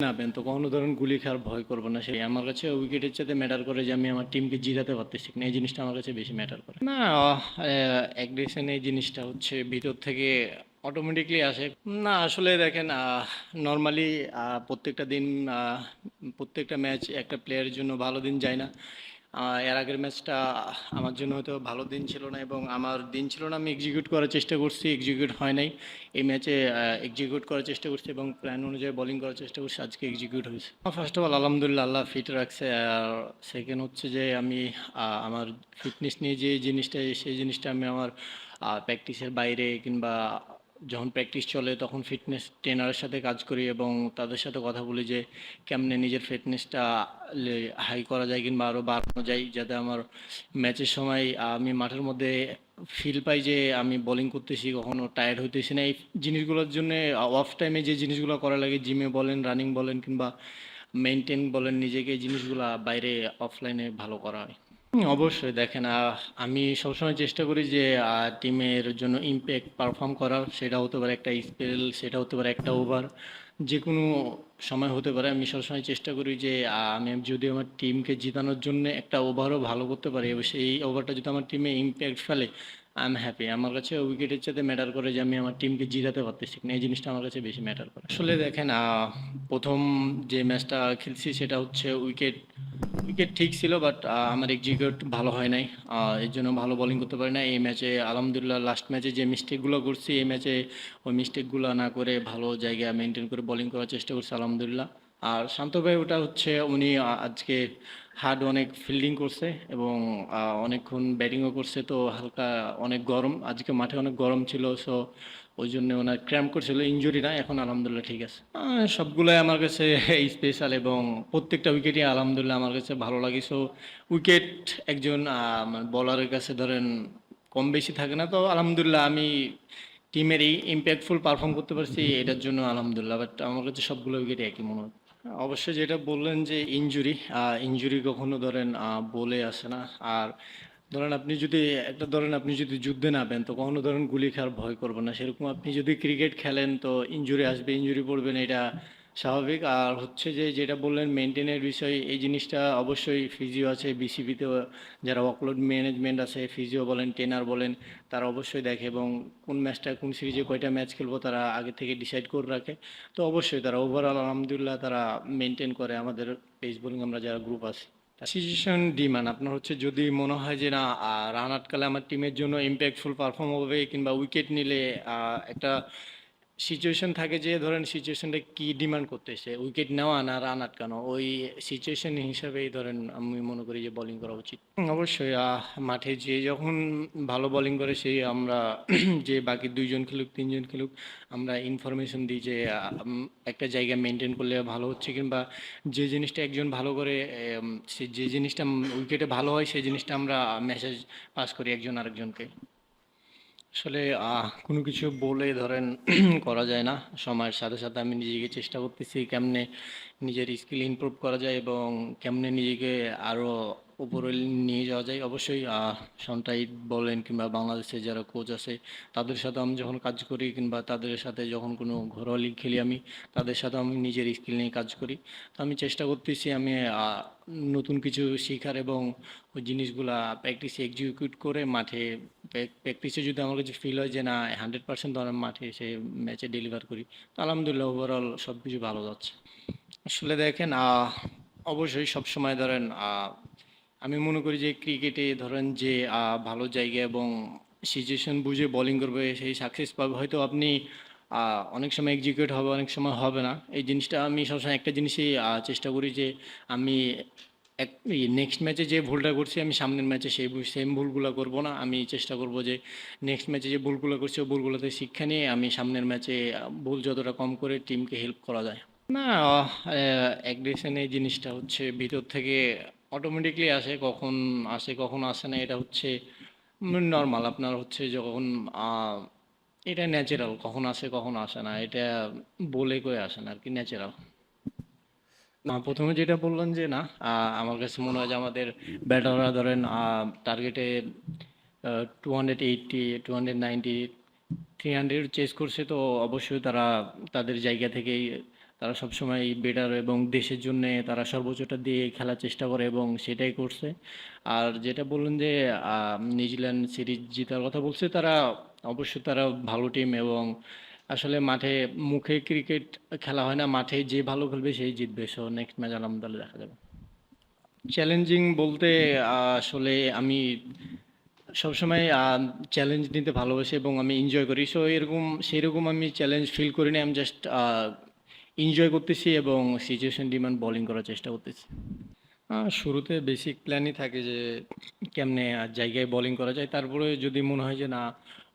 নাবেন তো কখনো ধরুন গুলি খাওয়ার ভয় করবো না, সেই আমার কাছে উইকেটের চাইতে ম্যাটার করে যে আমি আমার টিমকে জিতাতে পারতেছি কিনা, এই জিনিসটা আমার কাছে বেশি ম্যাটার করে না। অ্যাগ্রেশন এই জিনিসটা হচ্ছে ভিতর থেকে অটোমেটিকলি আসে। না আসলে দেখেন, নর্মালি প্রত্যেকটা দিন, আহ, প্রত্যেকটা ম্যাচ একটা প্লেয়ারের জন্য ভালো দিন যায় না। এর আগের ম্যাচটা আমার জন্য হয়তো ভালো দিন ছিল না, এবং আমার দিন ছিল না, আমি এক্সিকিউট করার চেষ্টা করছি, এক্সিকিউট হয় নাই। এই ম্যাচে এক্সিকিউট করার চেষ্টা করছি এবং প্ল্যান অনুযায়ী বোলিং করার চেষ্টা করছি, আজকে এক্সিকিউট হয়েছে। ফার্স্ট অফ অল আলহামদুলিল্লাহ, আল্লাহ ফিট রাখছে। আর সেকেন্ড হচ্ছে যে আমি আমার ফিটনেস নিয়ে যে জিনিসটা, সেই জিনিসটা আমি আমার প্র্যাকটিসের বাইরে কিংবা যখন প্র্যাকটিস চলে তখন ফিটনেস ট্রেনারের সাথে কাজ করি এবং তাদের সাথে কথা বলি যে কেমনে নিজের ফিটনেসটা হাই করা যায় কিংবা আরও বাড়ানো যায়, যাতে আমার ম্যাচের সময় আমি মাঠের মধ্যে ফিল পাই যে আমি বোলিং করতেছি, কখনো টায়ার্ড হইতেছি না। এই জিনিসগুলোর জন্য অফ টাইমে যে জিনিসগুলো করা লাগে, জিমে বলেন, রানিং বলেন কিংবা মেনটেন বলেন নিজেকে, এই জিনিসগুলো বাইরে অফলাইনে ভালো করা হয়। অবশ্যই দেখেন, আমি সবসময় চেষ্টা করি যে টিমের জন্য ইম্প্যাক্ট পারফর্ম করার। সেটা হতে পারে একটা স্পেল, সেটা হতে পারে একটা ওভার, যে কোনো সময় হতে পারে। আমি সবসময় চেষ্টা করি যে আমি যদি আমার টিমকে জিতানোর জন্য একটা ওভারও ভালো করতে পারি এবং সেই ওভারটা যদি আমার টিমে ইম্প্যাক্ট ফেলে, আই এম হ্যাপি। আমার কাছে উইকেটের চাইতে ম্যাটার করে যে আমি আমার টিমকে জিতাতে পারতেছি কিনা, এই জিনিসটা আমার কাছে বেশি ম্যাটার করে। আসলে দেখেন, প্রথম যে ম্যাচটা খেলছি সেটা হচ্ছে উইকেট উইকেট ঠিক ছিল, বাট আমার এক্সিকিউট ভালো হয় নাই। এর জন্য ভালো বোলিং করতে পারি না এই ম্যাচে। আলহামদুলিল্লাহ লাস্ট ম্যাচে যে মিস্টেকগুলো করছি, এই ম্যাচে ওই মিস্টেকগুলো না করে ভালো জায়গায় মেনটেন করে বোলিং করার চেষ্টা করছি আলহামদুলিল্লাহ। আর শান্ত ভাই, ওটা হচ্ছে উনি আজকে হার্ড অনেক ফিল্ডিং করছে এবং অনেকক্ষণ ব্যাটিংও করছে, তো হালকা অনেক গরম, আজকে মাঠে অনেক গরম ছিল, সো ওই জন্য ওনার ক্র্যাম্প করছিল, ইনজুরি না, এখন আলহামদুলিল্লাহ ঠিক আছে। সবগুলাই আমার কাছে স্পেশাল এবং প্রত্যেকটা উইকেটই আলহামদুলিল্লাহ আমার কাছে ভালো লাগে। সো উইকেট একজন বলারের কাছে ধরেন কম বেশি থাকে না, তো আলহামদুলিল্লাহ আমি টিমের এই ইম্প্যাক্টফুল পারফর্ম করতে পারছি, এটার জন্য আলহামদুলিল্লাহ। বাট আমার কাছে সবগুলো উইকেটই একই মনে হয়। অবশ্যই যেটা বললেন যে ইনজুরি, ইনজুরি কখনো ধরেন বলে আসে না। আর ধরেন আপনি যদি ধরেন আপনি যদি যুদ্ধে নামেন তো কখনো ধরেন গুলি খাওয়ার ভয় করবেন না, সেরকম আপনি যদি ক্রিকেট খেলেন তো ইনজুরি আসবে, ইনজুরি পড়বেন, এটা স্বাভাবিক। আর হচ্ছে যে যেটা বললেন মেনটেনের বিষয়, এই জিনিসটা অবশ্যই ফিজিও আছে বিসিবিতে, যারা ওয়ার্কলোড ম্যানেজমেন্ট আছে, ফিজিও বলেন, ট্রেনার বলেন, তারা অবশ্যই দেখে এবং কোন ম্যাচটা কোন সিরিজে কয়টা ম্যাচ খেলবো তারা আগে থেকে ডিসাইড করে রাখে। তো অবশ্যই তারা ওভারঅল আলহামদুলিল্লাহ তারা মেনটেন করে আমাদের পেস বোলিং আমরা যারা গ্রুপ আছি। সিচুয়েশন ডিমান্ড আপনার হচ্ছে, যদি মনে হয় যে না রান আটকালে আমার টিমের জন্য ইম্প্যাক্টফুল পারফর্ম হবে কিংবা উইকেট নিলে একটা সিচুয়েশন থাকে যে ধরেন সিচুয়েশনটা কি ডিমান্ড করতেছে, উইকেট নেওয়া না রান আটকানো, ওই সিচুয়েশন হিসাবেই ধরেন আমি মনে করি যে বোলিং করা উচিত। অবশ্যই মাঠে যে যখন ভালো বোলিং করে সেই আমরা যে বাকি দুইজন খেলুক তিনজন খেলুক, আমরা ইনফরমেশন দিই যে একটা জায়গা মেনটেন করলে ভালো হচ্ছে কিংবা যে জিনিসটা একজন ভালো করে, সে যে জিনিসটা উইকেটে ভালো হয় সেই জিনিসটা আমরা মেসেজ পাস করি একজন আরেকজনকে। আসলে কোনো কিছু বলে ধরেন করা যায় না। সময়ের সাথে সাথে আমি নিজেকে চেষ্টা করতেছি কেমনে নিজের স্কিল ইমপ্রুভ করা যায় এবং কেমনে নিজেকে আরও উপরে নিয়ে যাওয়া যায়। অবশ্যই সন্টাইট বলেন কিংবা বাংলাদেশে যারা কোচ আছে তাদের সাথে আমি যখন কাজ করি কিংবা তাদের সাথে যখন কোনো ঘরোয়া লিগ খেলি, আমি তাদের সাথে আমি নিজের স্কিল নিয়ে কাজ করি। তো আমি চেষ্টা করতেছি আমি নতুন কিছু শেখার এবং ওই জিনিসগুলা প্র্যাকটিসে এক্সিকিউট করে মাঠে, প্র্যাকটিসে যদি আমার কাছে ফিল হয় যে না 100% ধরেন মাঠে এসে ম্যাচে ডেলিভার করি, তো আলহামদুলিল্লাহ ওভারঅল সব কিছু ভালো যাচ্ছে। আসলে দেখেন, অবশ্যই সবসময় ধরেন আমি মনে করি যে ক্রিকেটে ধরেন যে ভালো জায়গা এবং সিচুয়েশন বুঝে বোলিং করবে সেই সাকসেস পাবে। হয়তো আপনি অনেক সময় এক্সিকিউট হবে, অনেক সময় হবে না। এই জিনিসটা আমি সবসময় একটা জিনিসই চেষ্টা করি যে আমি এক নেক্সট ম্যাচে যে ভুলটা করছি আমি সামনের ম্যাচে সেই সেম ভুলগুলো করব না। আমি চেষ্টা করব যে নেক্সট ম্যাচে যে ভুলগুলো করছি ওই ভুলগুলোতে শিক্ষা নিয়ে আমি সামনের ম্যাচে ভুল যতটা কম করে টিমকে হেল্প করা যায়। না, অ্যাগ্রেশন এই জিনিসটা হচ্ছে ভিতর থেকে অটোমেটিকলি আসে, কখন আসে কখন আসে না, এটা হচ্ছে নর্মাল। আপনার হচ্ছে যখন এটা ন্যাচারাল, কখন আসে কখন আসে না, এটা বলে কয়ে আসে না আর কি, ন্যাচারাল। না, প্রথমে যেটা বললেন যে না, আমার কাছে মনে হয় যে আমাদের ব্যাটাররা ধরেন টার্গেটে 280, 290, 300 চেস করছে, তো অবশ্যই তারা তাদের জায়গা থেকেই তারা সবসময় বেটার এবং দেশের জন্যে তারা সর্বোচ্চটা দিয়ে খেলার চেষ্টা করে এবং সেটাই করছে। আর যেটা বললেন যে নিউজিল্যান্ড সিরিজ জেতার কথা বলছে, তারা অবশ্যই তারা ভালো টিম এবং আসলে মাঠে মুখে ক্রিকেট খেলা হয় না, মাঠে যে ভালো খেলবে সেই জিতবে। সো নেক্সট ম্যাচ আলহামদুলিল্লাহ দেখা যাবে। চ্যালেঞ্জিং বলতে আসলে আমি সবসময় চ্যালেঞ্জ নিতে ভালোবাসি এবং আমি এনজয় করি। সো এরকম সেরকম আমি চ্যালেঞ্জ ফিল করি না, আমি জাস্ট এনজয় করতেছি এবং সিচুয়েশন ডিমান্ড বোলিং করার চেষ্টা করতেছি। শুরুতে বেসিক প্ল্যানই থাকে যে কেমনে জায়গায় বোলিং করা যায়, তারপরে যদি মনে হয় যে না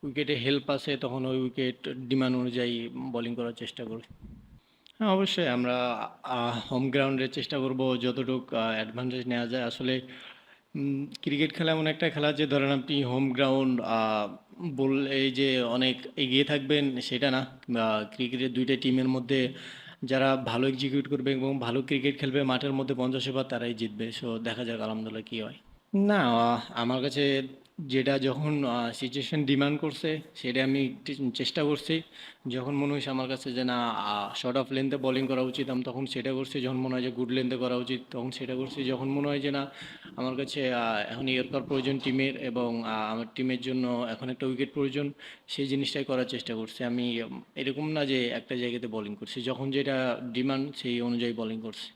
উইকেটে হেল্প আছে তখন ওই উইকেট ডিমান্ড অনুযায়ী বোলিং করার চেষ্টা করি। হ্যাঁ, অবশ্যই আমরা হোম গ্রাউন্ডে চেষ্টা করব যতটুকু অ্যাডভান্টেজ নেওয়া যায়। আসলে ক্রিকেট খেলা এমন একটা খেলা যে ধরেন আপনি হোম গ্রাউন্ড বললেই যে অনেক এগিয়ে থাকবেন সেটা না। ক্রিকেটের দুইটা টিমের মধ্যে যারা ভালো এক্সিকিউট করবে এবং ভালো ক্রিকেট খেলবে মাঠের মধ্যে 50 ওভার তারাই জিতবে। সো দেখা যাক আলহামদুলিল্লাহ কী হয়। না, আমার কাছে যেটা যখন সিচুয়েশন ডিমান্ড করছে সেটা আমি চেষ্টা করছি। যখন মনে হয়েছে আমার কাছে যে না শর্ট অফ লেন্থে বোলিং করা উচিত আমি তখন সেটা করছি। যখন মনে হয় যে গুড লেন্থে করা উচিত তখন সেটা করছি। যখন মনে হয় যে না আমার কাছে এখন ইয়র্কার প্রয়োজন টিমের এবং আমার টিমের জন্য এখন একটা উইকেট প্রয়োজন, সেই জিনিসটাই করার চেষ্টা করছি। আমি এরকম না যে একটা জায়গাতে বোলিং করছি, যখন যেটা ডিমান্ড সেই অনুযায়ী বোলিং করছি।